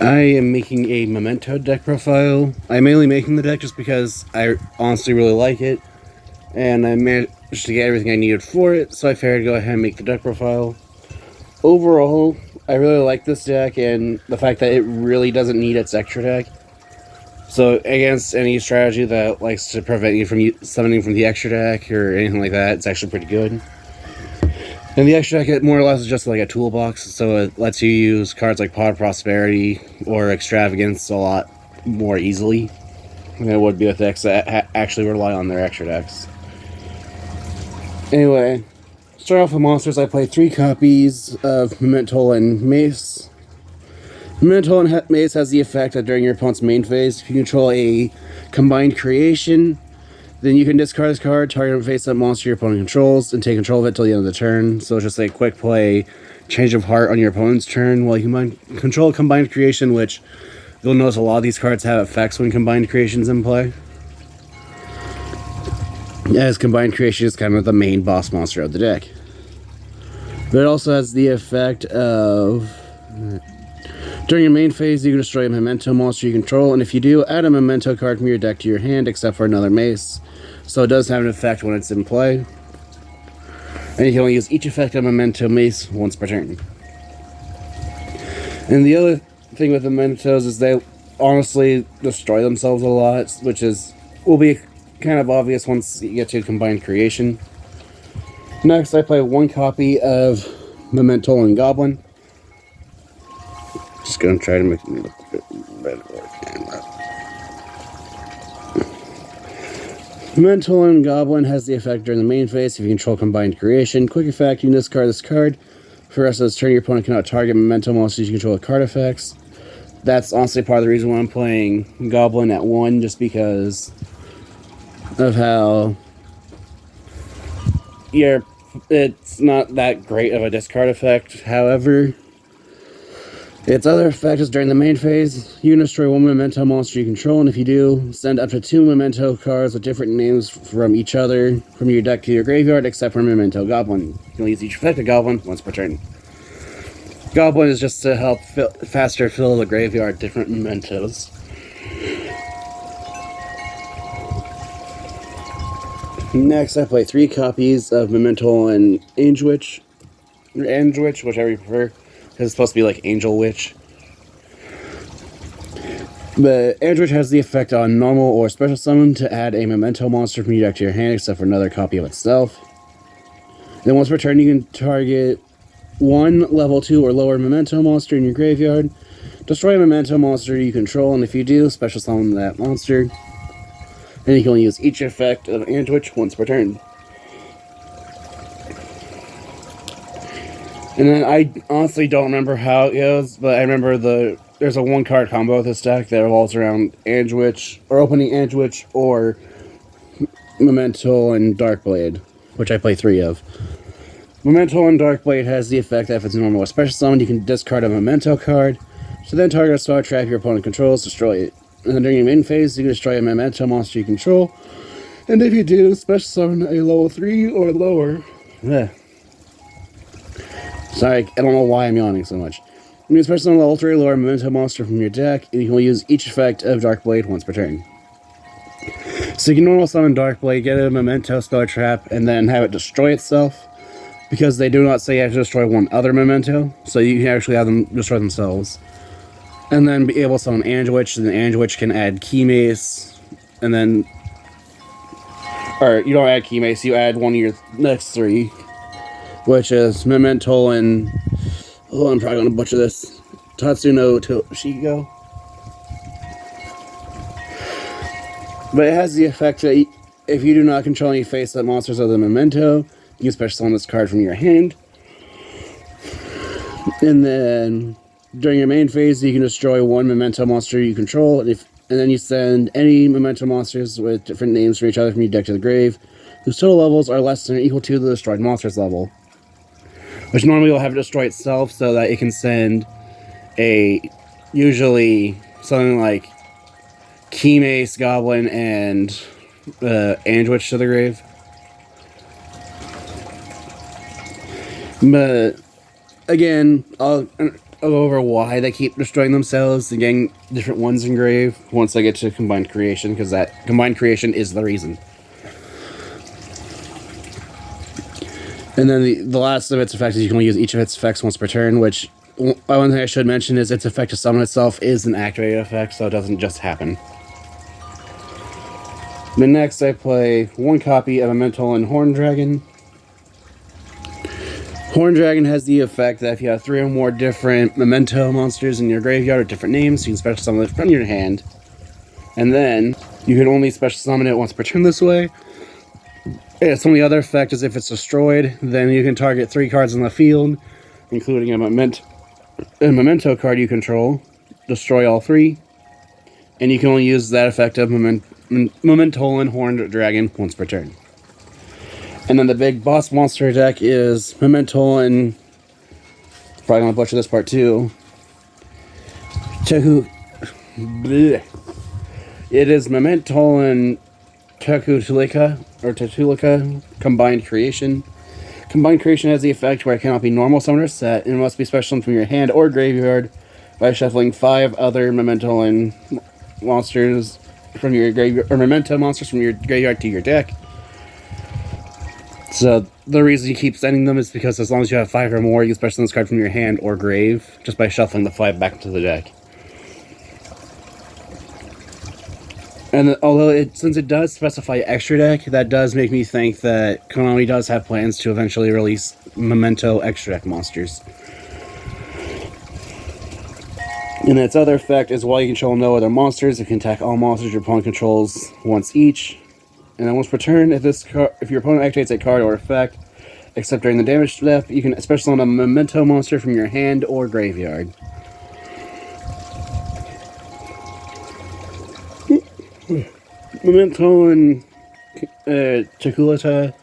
I am making a memento deck profile. I'm mainly making the deck just because I honestly really like it, and I managed to get everything I needed for it, so I figured to go ahead and make the deck profile. Overall, I really like this deck and the fact that it really doesn't need its extra deck. So against any strategy that likes to prevent you from summoning from the extra deck or anything like that, it's actually pretty good. And the extra deck, more or less, is just like a toolbox, so it lets you use cards like Pot of Prosperity or Extravagance a lot more easily than it would be with decks that actually rely on their extra decks. Anyway, start off with monsters. I play 3 copies of Memento and Mace. Memento and Mace has the effect that during your opponent's main phase, if you control a combined creation, then you can discard this card, target and face up monster your opponent controls, and take control of it till the end of the turn. So it's just a quick play, change of heart on your opponent's turn while you control combined creation, which you'll notice a lot of these cards have effects when combined creation's in play. As combined creation is kind of the main boss monster of the deck. But it also has the effect of during your main phase, you can destroy a memento monster you control, and if you do, add a memento card from your deck to your hand, except for another mace. So it does have an effect when it's in play. And you can only use each effect of memento mace once per turn. And the other thing with the mementos is they honestly destroy themselves a lot, which will be kind of obvious once you get to combined creation. Next, I play 1 copy of Memento and Goblin. Just gonna try to make me look a bit better on camera. Memento and Goblin has the effect during the main phase if you control combined creation. Quick effect, you can discard this card. For the rest of this turn, your opponent cannot target Memento monsters you control with card effects. That's honestly part of the reason why I'm playing Goblin at 1, just because of how it's not that great of a discard effect. However, its other effect is during the main phase, you can destroy 1 memento monster you control, and if you do, send up to 2 memento cards with different names from each other from your deck to your graveyard, except for memento goblin. You can use each effect of goblin once per turn. Goblin is just to help faster fill the graveyard different mementos. Next, I play 3 copies of Memento and Angewitch, or Angewitch, whichever you prefer, because it's supposed to be like Angel Witch. But Angewitch has the effect on normal or special summon to add a Memento monster from your deck to your hand, except for another copy of itself. Then once per turn, you can target 1 level 2 or lower Memento monster in your graveyard, destroy a Memento monster you control, and if you do, special summon that monster. And you can only use each effect of Antwitch once per turn. And then I honestly don't remember how it goes, but I remember there's a 1-card combo with this deck that revolves around Antwitch, or opening Antwitch, or Memento and Darkblade, which I play 3 of. Memento and Darkblade has the effect that if it's normal or special summon, you can discard a Memento card, so then target a spell trap your opponent controls, destroy it. And then during your main phase, you can destroy a memento monster you control. And if you do, special summon a level 3 or lower. Sorry, I don't know why I'm yawning so much. You can special summon a level 3 or lower memento monster from your deck, and you can use each effect of Darkblade once per turn. So you can normal summon Darkblade, get a memento spell trap, and then have it destroy itself. Because they do not say you have to destroy 1 other memento, so you can actually have them destroy themselves. And then be able to summon Angewitch, and then Angewitch can add Key Mace, and then... Or, you don't add Key Mace, you add one of your next 3, which is Memento and... Oh, I'm probably going to butcher this. Tatsuno Toshigo. But it has the effect that if you do not control any face-up monsters other than Memento, you can special summon this card from your hand. And then... During your main phase, you can destroy 1 memento monster you control, and then you send any memento monsters with different names for each other from your deck to the grave, whose total levels are less than or equal to the destroyed monster's level. Which normally will have to destroy itself so that it can send usually something like Key Mace, Goblin, and Angewitch to the grave. But again, over why they keep destroying themselves and getting different ones engraved once I get to combined creation, because that combined creation is the reason. And then the last of its effects is you can only use each of its effects once per turn, which one thing I should mention is its effect to summon itself is an activated effect, so it doesn't just happen. Then next I play one copy of Memento and Horn Dragon. Horn Dragon has the effect that if you have 3 or more different Memento monsters in your graveyard with different names, you can special summon it from your hand. And then you can only special summon it once per turn this way. Its only other effect is if it's destroyed, then you can target 3 cards on the field, including a Memento card you control, destroy all 3, and you can only use that effect of Memento and Horned Dragon once per turn. And then the big boss monster deck is Memento and... probably gonna butcher this part too. It is Memento and Tetulika combined creation. Combined creation has the effect where it cannot be normal summoner set and must be special summoned from your hand or graveyard by shuffling 5 other Memento and monsters from your graveyard, or Memento monsters from your graveyard to your deck. So the reason you keep sending them is because as long as you have 5 or more, you can special summon this card from your hand or grave just by shuffling the 5 back into the deck. And although since it does specify extra deck, that does make me think that Konami does have plans to eventually release Memento extra deck monsters. And its other effect is while you control no other monsters, it can attack all monsters your opponent controls once each. And then once per turn, if your opponent activates a card or effect, except during the damage step, you can special summon a Memento monster from your hand or graveyard. Memento and Tetulika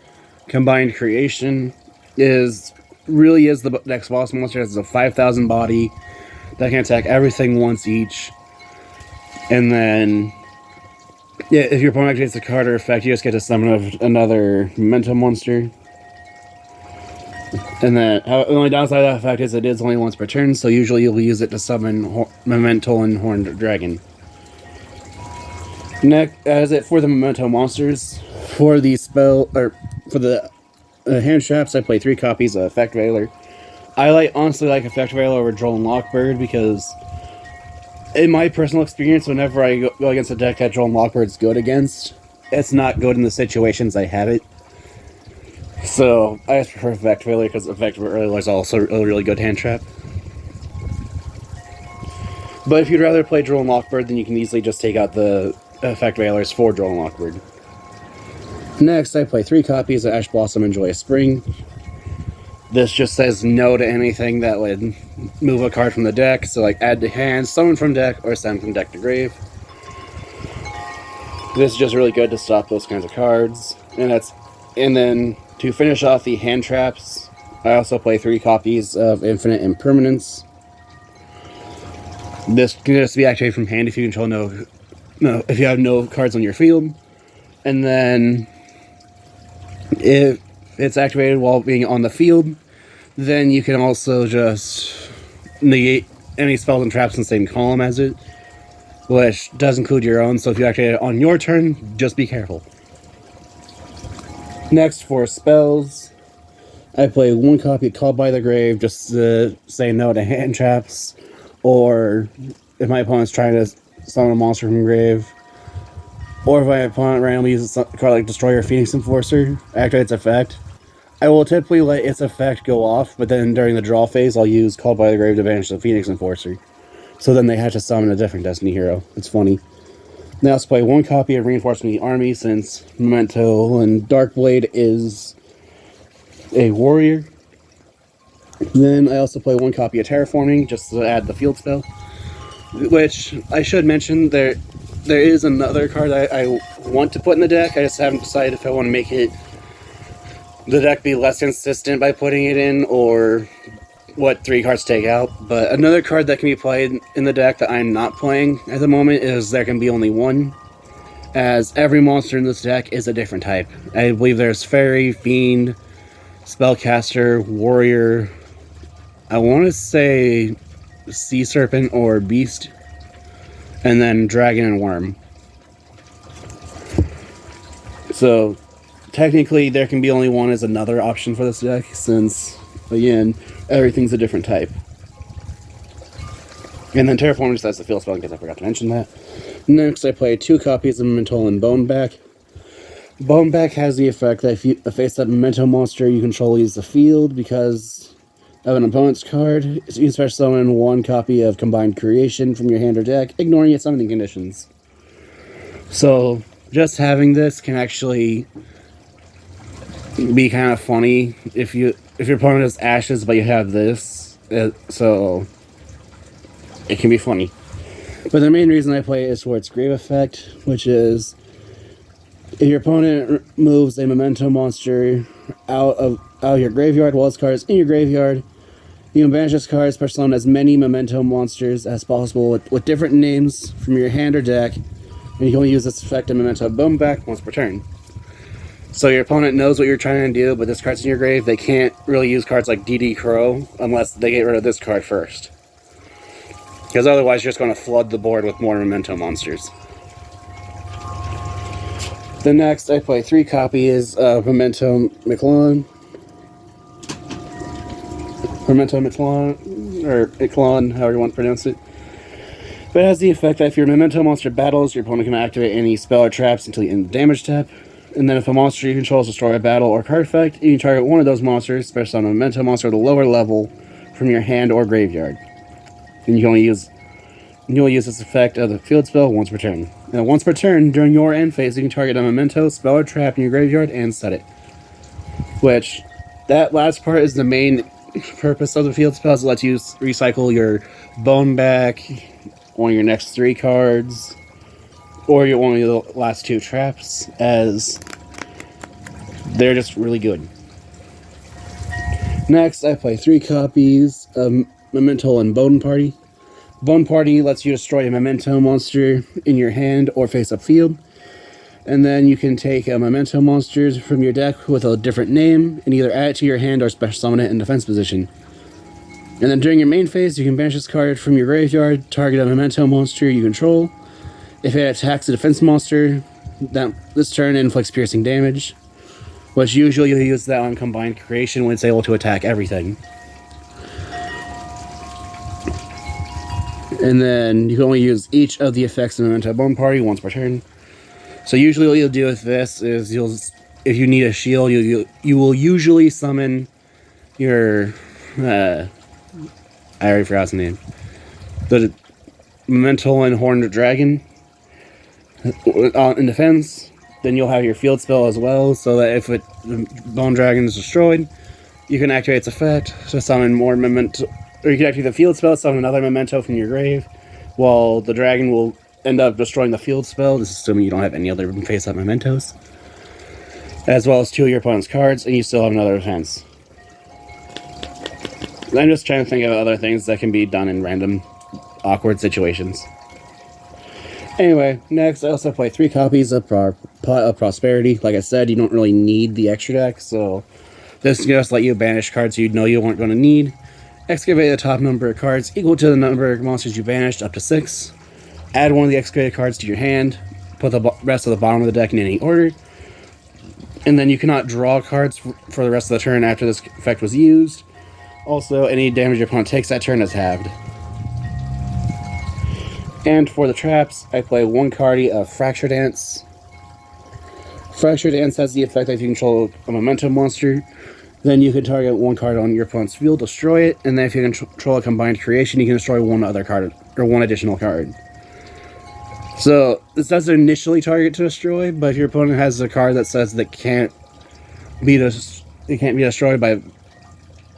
combined creation really is the next boss monster. It's a 5,000 body that can attack everything once each. And then, yeah, if your opponent activates a card or effect, you just get to summon another Memento monster. And then, the only downside of that effect is it is only once per turn, so usually you'll use it to summon Memento and Horned Dragon. Next, as it for the Memento monsters, for the hand traps, I play 3 copies of Effect Veiler. I honestly like Effect Veiler over Droll and Lockbird because, in my personal experience, whenever I go against a deck that Droll and Lockbird's good against, it's not good in the situations I have it. So I just prefer Effect Veiler because Effect Veiler is also a really good hand trap. But if you'd rather play Droll and Lockbird, then you can easily just take out the Effect Veilers for Droll and Lockbird. Next, I play 3 copies of Ash Blossom and Joyous Spring. This just says no to anything that would move a card from the deck, so like add to hand, summon from deck, or send from deck to grave. This is just really good to stop those kinds of cards. And then to finish off the hand traps, I also play 3 copies of Infinite Impermanence. This can just be activated from hand if you control if you have no cards on your field. And then if it's activated while being on the field, then you can also just negate any spells and traps in the same column as it, which does include your own, so if you activate it on your turn, just be careful. Next, for spells, I play 1 copy of Called by the Grave just to say no to hand traps, or if my opponent's trying to summon a monster from grave, or if my opponent randomly uses a card like Destroyer Phoenix Enforcer, activate its effect. I will typically let its effect go off, but then during the draw phase, I'll use Called by the Grave to banish the Phoenix Enforcer. So then they have to summon a different Destiny hero. It's funny. Now let's play 1 copy of Reinforcement of the Army, since Memento and Darkblade is a warrior. Then I also play 1 copy of Terraforming, just to add the field spell. Which, I should mention, there is another card I want to put in the deck. I just haven't decided if I want to make the deck be less consistent by putting it in, or what 3 cards take out. But another card that can be played in the deck that I'm not playing at the moment is There Can Be Only One, as every monster in this deck is a different type. I believe there's Fairy, Fiend, Spellcaster, Warrior. I want to say Sea Serpent or Beast, and then Dragon and Worm. So technically there can be only one as another option for this deck, since again everything's a different type. And then Terraform just has the field spell, in case I forgot to mention that. Next, I play 2 copies of Memento and Boneback. Boneback has the effect that if you face that Memento monster you control leaves the field because of an opponent's card, you can special summon 1 copy of Combined Creation from your hand or deck, ignoring its summoning conditions. So, just having this can actually be kind of funny if your opponent has Ashes but you have this, so it can be funny. But the main reason I play it is for its Grave effect, which is if your opponent moves a Memento monster out of your graveyard while its card is in your graveyard, you can banish this card, special summon as many Memento monsters as possible with different names from your hand or deck, and you can only use this effect of Memento Boneback once per turn. So your opponent knows what you're trying to do, but this card's in your grave. They can't really use cards like DD Crow unless they get rid of this card first. Because otherwise you're just going to flood the board with more Memento monsters. The next, I play 3 copies of Memento McClellan. Memento McClellan, or Iclon, however you want to pronounce it. But it has the effect that if your Memento monster battles, your opponent can activate any spell or traps until you end the damage step. And then if a monster you control is destroyed by battle or card effect, you can target one of those monsters, special summon a Memento monster at a lower level from your hand or graveyard. And you can only use this effect of the field spell once per turn. Now, once per turn, during your end phase, you can target a Memento, spell, or trap in your graveyard and set it. Which, that last part is the main purpose of the field spells. It lets you recycle your Boneback, one of your next 3 cards, or one of the last 2 traps, as they're just really good. Next, I play 3 copies of Memento and Bone Party. Bone Party lets you destroy a Memento monster in your hand or face up field. And then you can take a Memento monster from your deck with a different name and either add it to your hand or special summon it in defense position. And then during your main phase, you can banish this card from your graveyard, target a Memento monster you control. If it attacks a defense monster, this turn inflicts piercing damage, which usually you'll use that on Combined Creation when it's able to attack everything. And then you can only use each of the effects in Memento Bone Party once per turn. So usually what you'll do with this is if you need a shield, you will usually summon your I already forgot his name. The Memento and Horned Dragon in defense. Then you'll have your field spell as well, so that if the Bone Dragon is destroyed, you can activate its effect to summon more Memento. Or you can activate the field spell, summon another Memento from your grave, while the dragon will end up destroying the field spell. This is assuming you don't have any other face-up Mementos. As well as 2 of your opponent's cards, and you still have another defense. I'm just trying to think of other things that can be done in random, awkward situations. Anyway, next I also play 3 copies of Pot of Prosperity. Like I said, you don't really need the extra deck, so this can just let you banish cards you know you weren't going to need. Excavate the top number of cards equal to the number of monsters you banished, up to 6. Add one of the excavated cards to your hand. Put the rest of the bottom of the deck in any order. And then you cannot draw cards for the rest of the turn after this effect was used. Also, any damage your opponent takes that turn is halved. And for the traps, I play 1 card of Fracture Dance. Fracture Dance has the effect that if you control a Memento monster, then you can target 1 card on your opponent's field, destroy it, and then if you control a Combined Creation, you can destroy 1 other card, or 1 additional card. So, this doesn't initially target to destroy, but if your opponent has a card that says that it can't be destroyed by,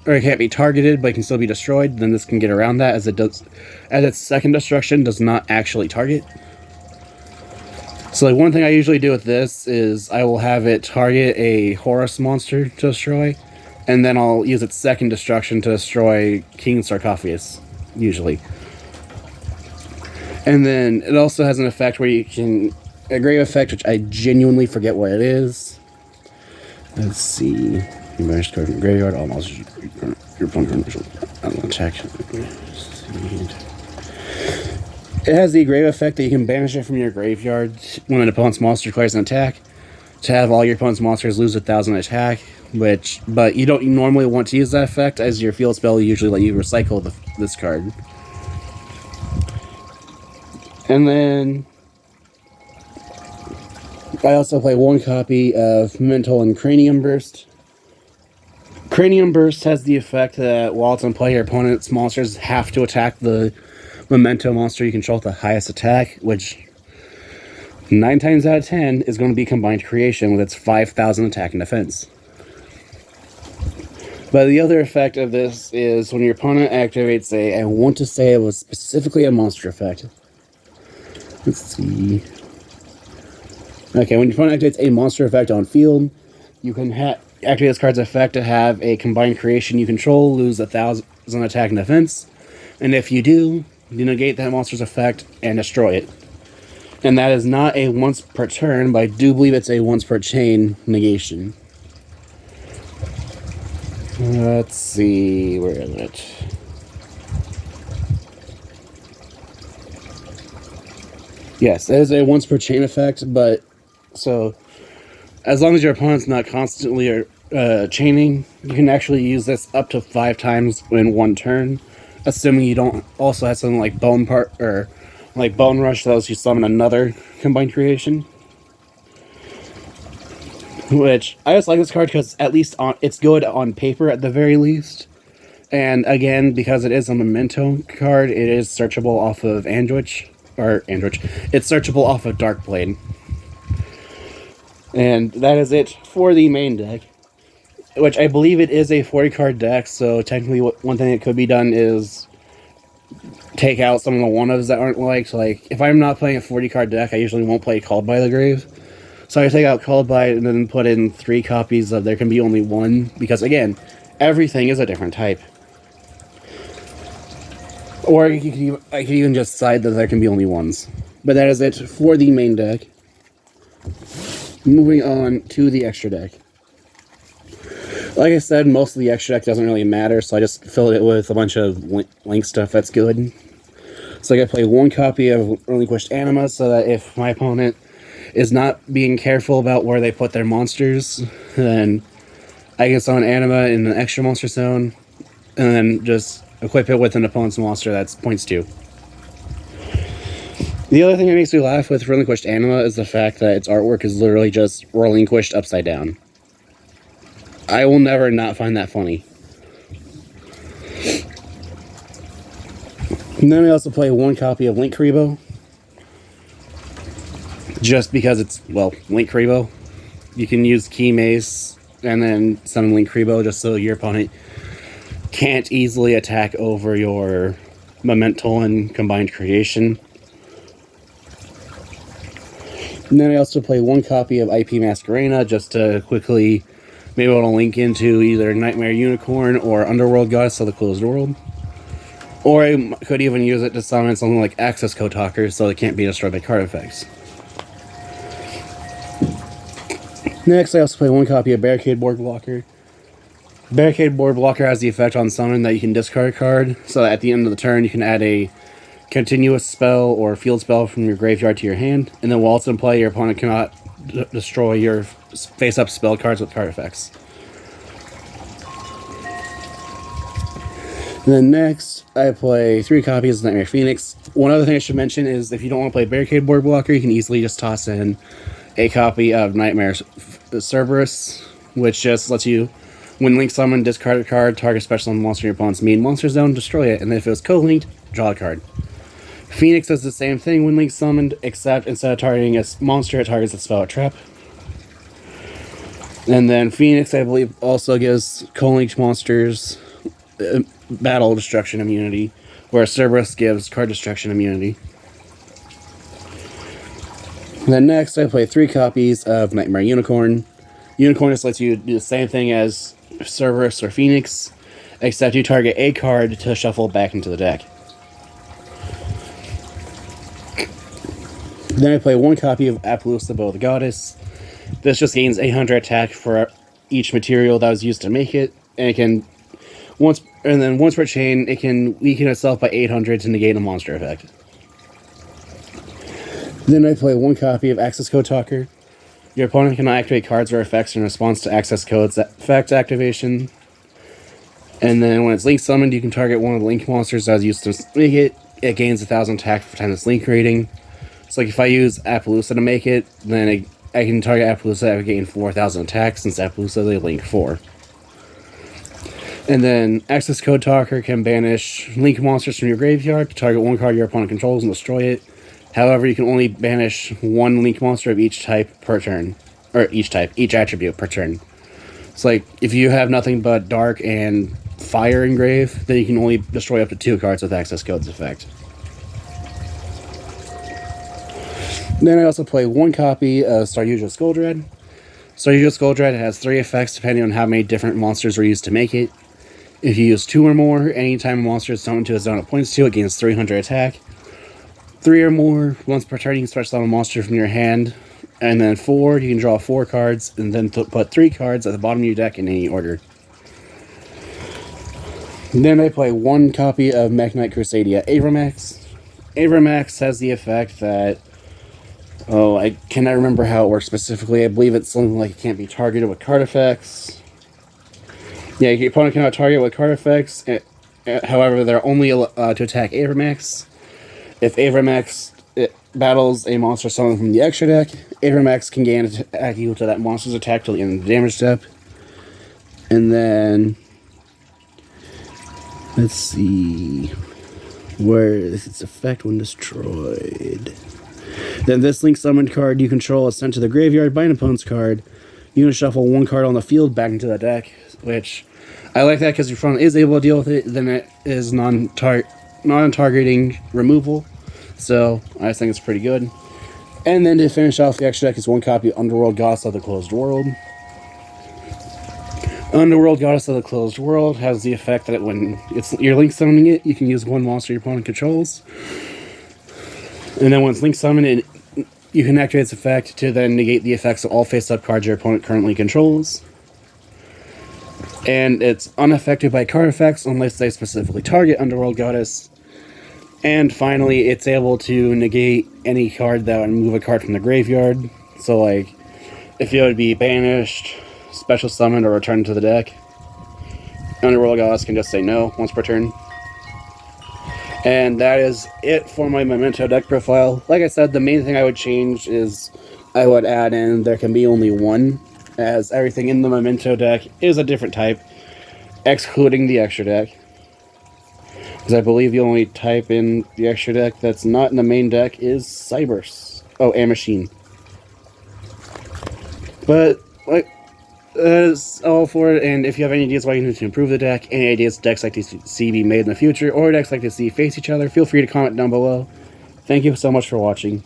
or it can't be targeted, but it can still be destroyed, then this can get around that, as its second destruction does not actually target. So like one thing I usually do with this is I will have it target a Horus monster to destroy, and then I'll use its second destruction to destroy King Sarcophagus, usually. And then it also has an effect where you can, a grave effect, which I genuinely forget what it is. Let's see. You managed to go to the graveyard, all monsters, your opponent, I don't know, attack. It has the grave effect that you can banish it from your graveyard when an opponent's monster declares an attack, to have all your opponent's monsters lose 1,000 attack, but you don't normally want to use that effect, as your field spell usually let you recycle this card. And then I also play one copy of Memento and Cranium Burst. Cranium Burst has the effect that while it's in play, your opponent's monsters have to attack the Memento monster you control with the highest attack, which 9 times out of 10 is going to be Combined Creation with its 5,000 attack and defense. But the other effect of this is when your opponent activates I want to say it was specifically a monster effect. Let's see. Okay, when your opponent activates a monster effect on field, you can activate this card's effect to have a Combined Creation you control lose 1,000 attack and defense. And if you do, you negate that monster's effect and destroy it. And that is not a once per turn, but I do believe it's a once per chain negation. Let's see, where is it? Yes, it is a once per chain effect, but so as long as your opponent's not constantly chaining, you can actually use this up to 5 times in one turn, assuming you don't also have something like Bone Rush that lets you summon another Combined Creation. Which I just like this card because at least it's good on paper at the very least. And again, because it is a memento card, it is searchable off of it's searchable off of Darkblade. And that is it for the main deck, which I believe it is a 40-card deck, so technically one thing that could be done is take out some of the one-ofs that aren't liked. Like, if I'm not playing a 40-card deck, I usually won't play Called by the Grave. So I take out Called by and then put in 3 copies of There Can Be Only One, because again, everything is a different type. Or I could even just decide that there can be only ones. But that is it for the main deck. Moving on to the extra deck. Like I said, most of the extra deck doesn't really matter, so I just filled it with a bunch of link stuff that's good. So I gotta play one copy of Relinquished Anima, so that if my opponent is not being careful about where they put their monsters, then I can summon Anima in an extra monster zone, and then just equip it with an opponent's monster that's points 2. The other thing that makes me laugh with Relinquished Anima is the fact that its artwork is literally just relinquished upside down. I will never not find that funny. And then I also play one copy of Link Kuriboh. Just because it's, well, Link Kuriboh. You can use Key Mace and then summon Link Kuriboh just so your opponent can't easily attack over your Memento and Combined Creation. And then I also play one copy of IP Masquerena just to quickly be able to link into either Nightmare Unicorn or Underworld Goddess of the Closed World. Or I could even use it to summon something like Access Code Talker so it can't be destroyed by card effects. Next, I also play one copy of Barricade Board Blocker. Barricade Board Blocker has the effect on summon that you can discard a card, so that at the end of the turn you can add a continuous spell or field spell from your graveyard to your hand, and then while it's in play, your opponent cannot destroy your face-up spell cards with card effects. And then next, I play 3 copies of Nightmare Phoenix. One other thing I should mention is if you don't want to play Barricade Board Blocker, you can easily just toss in a copy of Nightmare Cerberus, which just lets you, when link summon, discard a card, target special summon monster in your opponent's main monster zone, destroy it, and then if it was co-linked, draw a card. Phoenix does the same thing when link summoned, except instead of targeting a monster, it targets a spell or trap. And then Phoenix, I believe, also gives co-linked monsters battle destruction immunity, where Cerberus gives card destruction immunity. And then next, I play 3 copies of Nightmare Unicorn. Unicorn just lets you do the same thing as Cerberus or Phoenix, except you target a card to shuffle it back into the deck. Then I play 1 copy of Appaloosa Bow of the Goddess. This just gains 800 attack for each material that was used to make it, and it can, once and then once per chain, it can weaken itself by 800 to negate a monster effect. Then I play one copy of Access Code Talker. Your opponent cannot activate cards or effects in response to Access Code's effect activation. And then when it's link summoned, you can target one of the link monsters that was used to make it. It gains 1,000 attack for times its link rating. So like if I use Appaloosa to make it, then I can target Appaloosa that would gain 4,000 attack, since Appaloosa is a link 4. And then Access Code Talker can banish link monsters from your graveyard to target one card your opponent controls and destroy it. However, you can only banish one link monster of each type per turn. Or each attribute per turn. So like, if you have nothing but Dark and Fire engrave, then you can only destroy up to 2 cards with Access Code's effect. Then I also play one copy of Starugio Scoldred. Starugio Scoldred has 3 effects depending on how many different monsters were used to make it. If you use 2 or more, anytime a monster is summoned to a zone it points to, it gains 300 attack. 3 or more, once per turn you can special summon a monster from your hand. And then 4, you can draw 4 cards, and then put 3 cards at the bottom of your deck in any order. Then I play one copy of Mekk-Knight Crusadia Avramax. Avramax has the effect that... Oh, I cannot remember how it works specifically. I believe it's something like it can't be targeted with card effects. Yeah, your opponent cannot target with card effects. However, they're only allowed to attack Avramax. If Avramax battles a monster summoned from the extra deck, Avramax can gain attack equal to that monster's attack till the end of the damage step. And then... let's see... where is its effect when destroyed? Then this link summoned card you control is sent to the graveyard by an opponent's card. You can shuffle 1 card on the field back into the deck, which I like that because your opponent is able to deal with it. Then it is non-targeting removal, so I just think it's pretty good. And then to finish off the extra deck is one copy of Underworld Goddess of the Closed World. Underworld Goddess of the Closed World has the effect that when you're link summoning it, you can use 1 monster your opponent controls. And then when it's link summoned, you can activate its effect to then negate the effects of all face-up cards your opponent currently controls. And it's unaffected by card effects unless they specifically target Underworld Goddess. And finally, it's able to negate any card that would move a card from the graveyard. So like, if it would be banished, special summoned, or returned to the deck, Underworld Goddess can just say no once per turn. And that is it for my Memento deck profile. Like I said, the main thing I would change is I would add in there can be only 1, as everything in the Memento deck is a different type, excluding the extra deck. Because I believe the only type in the extra deck that's not in the main deck is Cybers. Oh, and Machine. But, like, that is all for it, and if you have any ideas why you need to improve the deck, any ideas decks like to see be made in the future, or decks like to see face each other, feel free to comment down below. Thank you so much for watching.